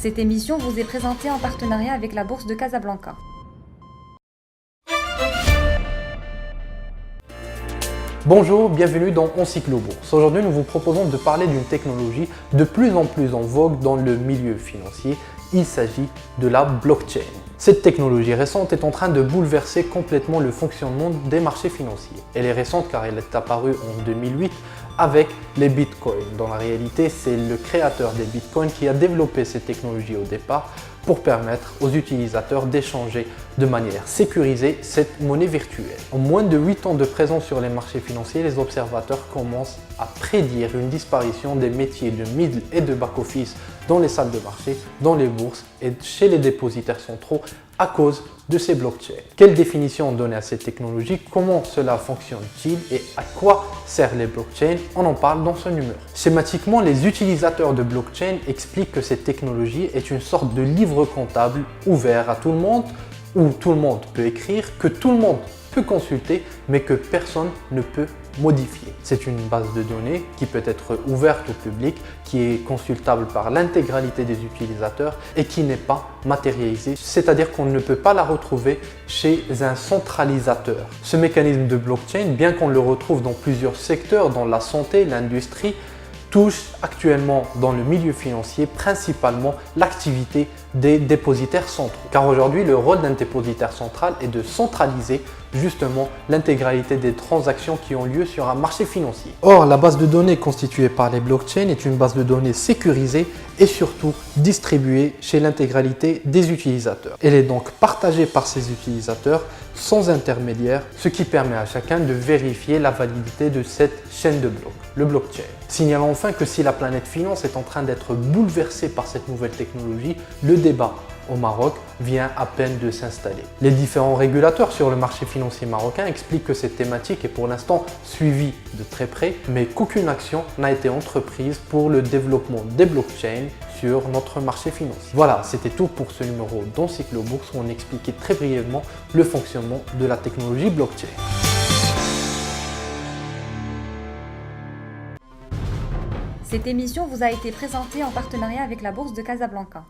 Cette émission vous est présentée en partenariat avec la Bourse de Casablanca. Bonjour, bienvenue dans Encyclo-Bourse. Aujourd'hui, nous vous proposons de parler d'une technologie de plus en plus en vogue dans le milieu financier. Il s'agit de la blockchain. Cette technologie récente est en train de bouleverser complètement le fonctionnement des marchés financiers. Elle est récente car elle est apparue en 2008 avec les bitcoins. Dans la réalité, c'est le créateur des bitcoins qui a développé cette technologie au départ pour permettre aux utilisateurs d'échanger de manière sécurisée cette monnaie virtuelle. En moins de 8 ans de présence sur les marchés financiers, les observateurs commencent à prédire une disparition des métiers de middle et de back-office dans les salles de marché, dans les bourses et chez les dépositaires centraux à cause de ces blockchains. Quelle définition donner à cette technologie? Comment cela fonctionne-t-il et à quoi servent les blockchains? On en parle dans ce numéro. Schématiquement, les utilisateurs de blockchain expliquent que cette technologie est une sorte de livre comptable ouvert à tout le monde, où tout le monde peut écrire, que tout le monde peut consulter, mais que personne ne peut modifier. C'est une base de données qui peut être ouverte au public, qui est consultable par l'intégralité des utilisateurs et qui n'est pas matérialisée, c'est-à-dire qu'on ne peut pas la retrouver chez un centralisateur. Ce mécanisme de blockchain, bien qu'on le retrouve dans plusieurs secteurs, dans la santé, l'industrie, touche actuellement dans le milieu financier principalement l'activité des dépositaires centraux. Car aujourd'hui, le rôle d'un dépositaire central est de centraliser justement l'intégralité des transactions qui ont lieu sur un marché financier. Or, la base de données constituée par les blockchains est une base de données sécurisée et surtout distribuée chez l'intégralité des utilisateurs. Elle est donc partagée par ces utilisateurs sans intermédiaire, ce qui permet à chacun de vérifier la validité de cette chaîne de blocs, le blockchain. Signalons enfin que si la planète finance est en train d'être bouleversée par cette nouvelle technologie, le débat au Maroc vient à peine de s'installer. Les différents régulateurs sur le marché financier marocain expliquent que cette thématique est pour l'instant suivie de très près, mais qu'aucune action n'a été entreprise pour le développement des blockchains sur notre marché financier. Voilà, c'était tout pour ce numéro d'Encyclo-Bourse où on expliquait très brièvement le fonctionnement de la technologie blockchain. Cette émission vous a été présentée en partenariat avec la Bourse de Casablanca.